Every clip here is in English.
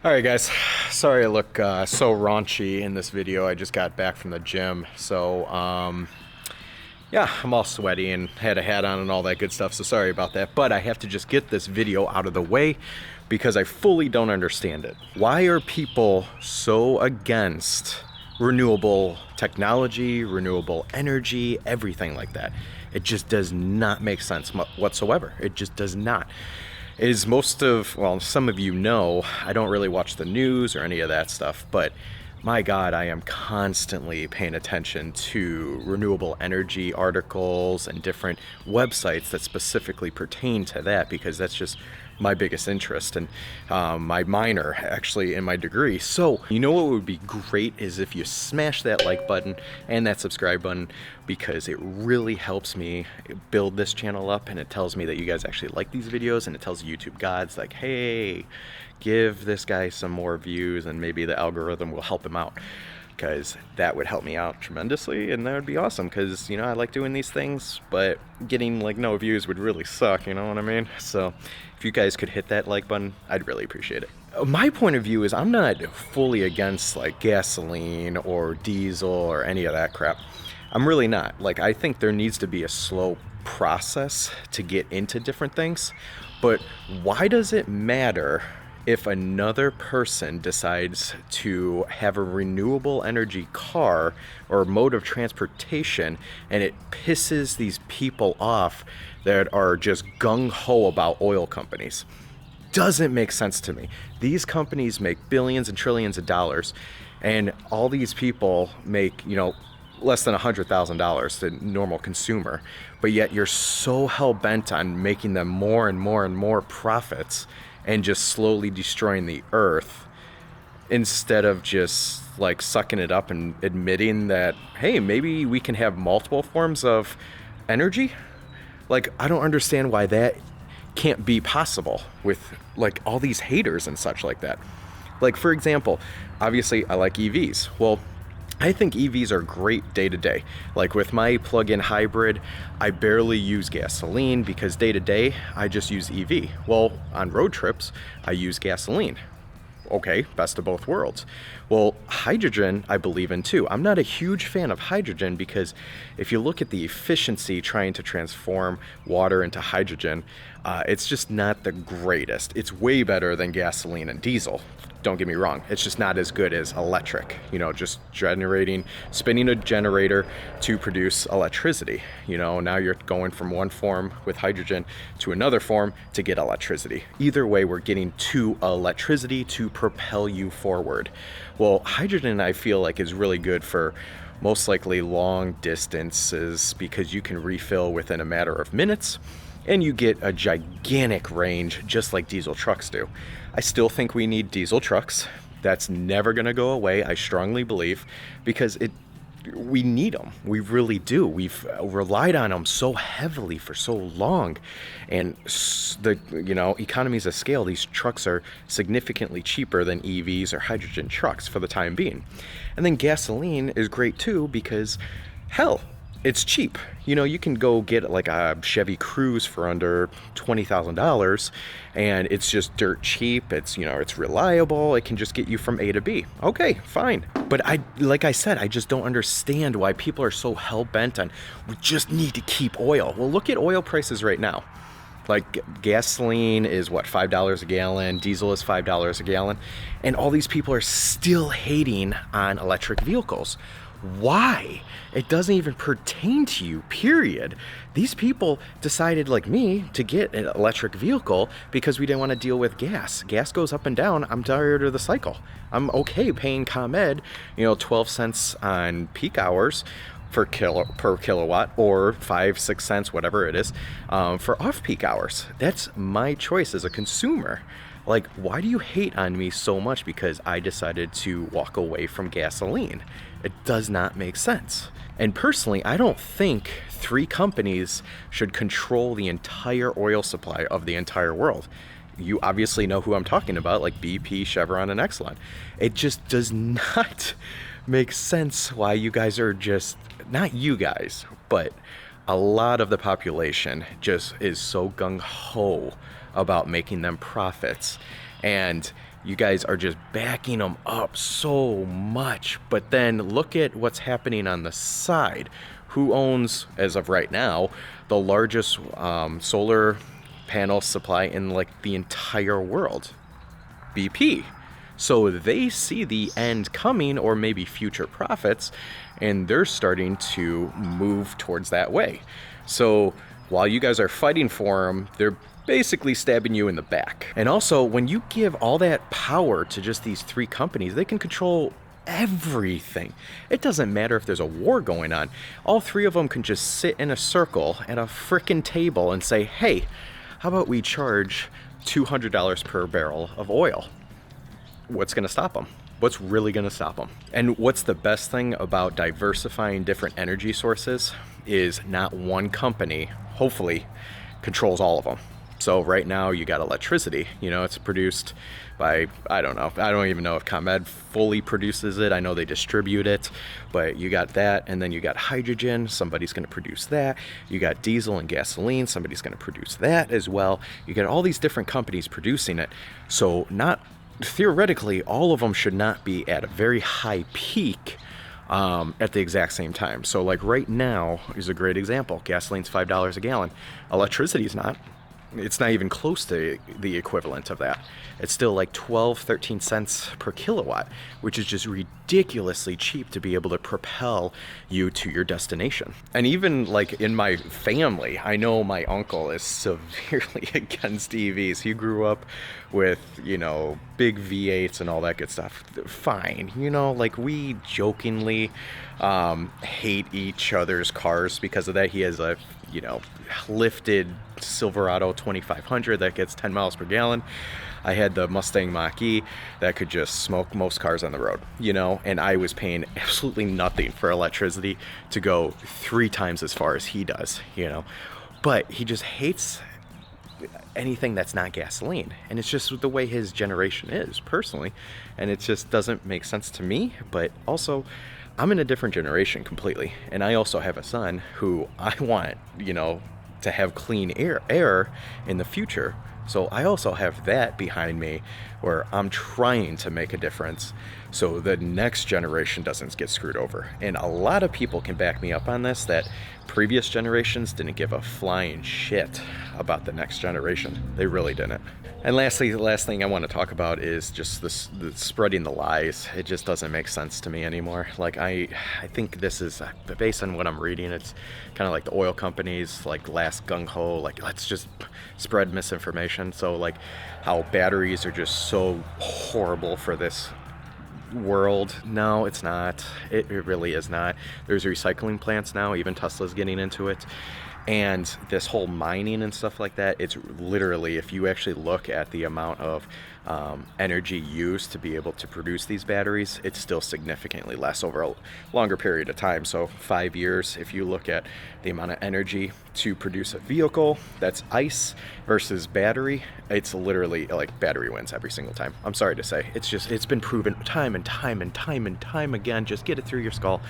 All right, guys. Sorry I look so raunchy in this video. I just got back from the gym, so yeah, I'm all sweaty and had a hat on and all that good stuff. So sorry about that, but I have to just get this video out of the way because I fully don't understand it. Why are people so against renewable technology, renewable energy, everything like that? It just does not make sense whatsoever. It just does not. Is some of you know, I don't really watch the news or any of that stuff, but my God, I am constantly paying attention to renewable energy articles and different websites that specifically pertain to that because that's just my biggest interest and my minor actually in my degree. So you know what would be great is if you smash that like button and that subscribe button, because it really helps me build this channel up and it tells me that you guys actually like these videos, and it tells YouTube gods like, hey, give this guy some more views and maybe the algorithm will help him out, because that would help me out tremendously and that would be awesome because, you know, I like doing these things, but getting like no views would really suck, you know what I mean? So if you guys could hit that like button, I'd really appreciate it. My point of view is I'm not fully against like gasoline or diesel or any of that crap. I'm really not. Like, I think there needs to be a slow process to get into different things, but why does it matter if another person decides to have a renewable energy car or mode of transportation and it pisses these people off that are just gung-ho about oil companies? Doesn't make sense to me. These companies make billions and trillions of dollars, and all these people make, you know, less than $100,000 to normal consumer, but yet you're so hell-bent on making them more and more and more profits and just slowly destroying the earth instead of just like sucking it up and admitting that, hey, maybe we can have multiple forms of energy. Like, I don't understand why that can't be possible with like all these haters and such like that. Like, for example, obviously I like EVs. Well, I think EVs are great day to day. Like with my plug-in hybrid, I barely use gasoline because day to day I just use EV. Well, on road trips, I use gasoline. Okay, best of both worlds. Well, hydrogen I believe in too. I'm not a huge fan of hydrogen because if you look at the efficiency trying to transform water into hydrogen, it's just not the greatest. It's way better than gasoline and diesel. Don't get me wrong, it's just not as good as electric, you know, just spinning a generator to produce electricity. You know, now you're going from one form with hydrogen to another form to get electricity. Either way, we're getting to electricity to propel you forward. Well, hydrogen I feel like is really good for most likely long distances because you can refill within a matter of minutes and you get a gigantic range just like diesel trucks do. I still think we need diesel trucks. That's never going to go away, I strongly believe, because we need them. We really do. We've relied on them so heavily for so long, and the economies of scale, these trucks are significantly cheaper than EVs or hydrogen trucks for the time being. And then gasoline is great too because, hell, it's cheap. You know, you can go get like a Chevy Cruze for under $20,000 and it's just dirt cheap. It's, you know, it's reliable. It can just get you from A to B. Okay, fine. But like I said, I just don't understand why people are so hell-bent on, we just need to keep oil. Well, look at oil prices right now. Like gasoline is what, $5 a gallon, diesel is $5 a gallon, and all these people are still hating on electric vehicles. Why? It doesn't even pertain to you, period. These people decided, like me, to get an electric vehicle because we didn't want to deal with gas. Gas goes up and down. I'm tired of the cycle. I'm okay paying ComEd, 12 cents on peak hours per kilowatt, or 5-6 cents, whatever it is, for off-peak hours. That's my choice as a consumer. Like, why do you hate on me so much because I decided to walk away from gasoline? It does not make sense. And personally, I don't think 3 companies should control the entire oil supply of the entire world. You obviously know who I'm talking about, like BP, Chevron, and Exxon. It just does not make sense why you guys are just, not you guys, but a lot of the population just is so gung-ho about making them profits. And You guys are just backing them up so much. But then look at what's happening on the side. Who owns, as of right now, the largest solar panel supply in like the entire world? BP. So they see the end coming, or maybe future profits, and they're starting to move towards that way. So while you guys are fighting for them, they're basically stabbing you in the back. And also, when you give all that power to just these three companies, they can control everything. It doesn't matter if there's a war going on. All three of them can just sit in a circle at a frickin' table and say, hey, how about we charge $200 per barrel of oil? What's going to stop them? What's really going to stop them? And what's the best thing about diversifying different energy sources is not one company, hopefully, controls all of them. So right now you got electricity, you know, it's produced by, I don't know, I don't even know if ComEd fully produces it. I know they distribute it, but you got that, and then you got hydrogen, somebody's going to produce that. You got diesel and gasoline, somebody's going to produce that as well. You got all these different companies producing it. So not theoretically, all of them should not be at a very high peak at the exact same time. So like right now is a great example. Gasoline's $5 a gallon. Electricity is not. It's not even close to the equivalent of that. It's still like 12, 13 cents per kilowatt, which is just ridiculously cheap to be able to propel you to your destination. And even like in my family, I know my uncle is severely against EVs. He grew up with, you know, big V8s and all that good stuff. Fine, you know, like we jokingly hate each other's cars because of that. He has a, you know, lifted Silverado 2500 that gets 10 miles per gallon. I had the Mustang Mach-E that could just smoke most cars on the road, you know, and I was paying absolutely nothing for electricity to go 3 times as far as he does, you know. But he just hates anything that's not gasoline, and it's just the way his generation is personally, and it just doesn't make sense to me. But also, I'm in a different generation completely, and I also have a son who I want, you know, to have clean air in the future. So I also have that behind me where I'm trying to make a difference so the next generation doesn't get screwed over. And a lot of people can back me up on this, that previous generations didn't give a flying shit about the next generation. They really didn't. And lastly, the last thing I want to talk about is just the spreading the lies. It just doesn't make sense to me anymore. Like I think this is, based on what I'm reading, it's kind of like the oil companies, like last gung-ho, like let's just spread misinformation. So like how batteries are just so horrible for this world. No, it's not. It really is not. There's recycling plants now, even Tesla's getting into it. And this whole mining and stuff like that, it's literally, if you actually look at the amount of energy used to be able to produce these batteries, it's still significantly less over a longer period of time. So 5 years, if you look at the amount of energy to produce a vehicle that's ICE versus battery, it's literally like battery wins every single time. I'm sorry to say. It's been proven time and time and time and time again. Just get it through your skull.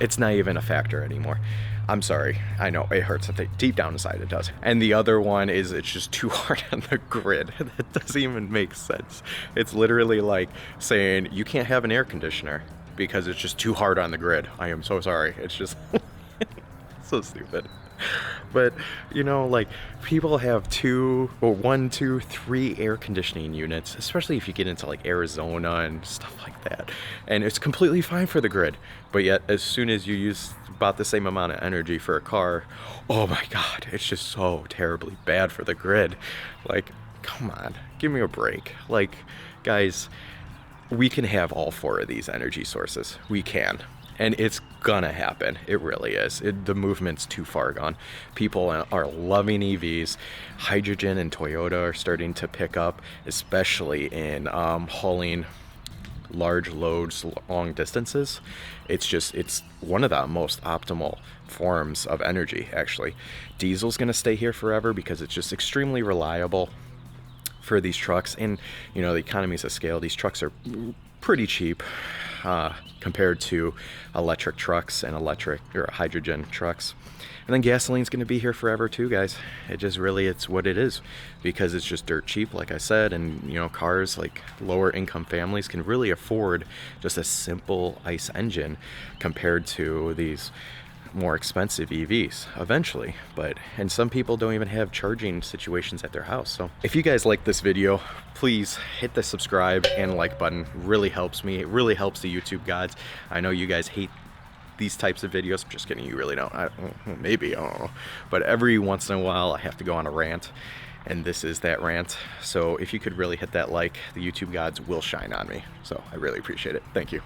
It's not even a factor anymore. I'm sorry. I know it hurts. Deep down inside it does. And the other one is it's just too hard on the grid. That doesn't even make sense. It's literally like saying you can't have an air conditioner because it's just too hard on the grid. I am so sorry. It's just so stupid. But, you know, like people have 1, 2, 3 air conditioning units, especially if you get into like Arizona and stuff like that. And it's completely fine for the grid. But yet, as soon as you use about the same amount of energy for a car, oh my God, it's just so terribly bad for the grid. Like, come on, give me a break. Like, guys, we can have all 4 of these energy sources. We can. And it's gonna happen. It really is. The movement's too far gone. People are loving EVs. Hydrogen and Toyota are starting to pick up, especially in hauling large loads long distances. It's one of the most optimal forms of energy, actually. Diesel's gonna stay here forever because it's just extremely reliable for these trucks. And, you know, the economies of scale, these trucks are pretty cheap compared to electric trucks and electric or hydrogen trucks. And then gasoline's going to be here forever too, guys. It just really, it's what it is, because it's just dirt cheap, like I said. And you know, cars, like lower income families can really afford just a simple ICE engine compared to these more expensive EVs eventually. And some people don't even have charging situations at their house. So if you guys like this video, please hit the subscribe and like button. Really helps me. It really helps the YouTube gods. I know you guys hate these types of videos. I'm just kidding, you really don't. Maybe, I don't know. But every once in a while I have to go on a rant, and this is that rant. So if you could really hit that like, the YouTube gods will shine on me. So I really appreciate it. Thank you.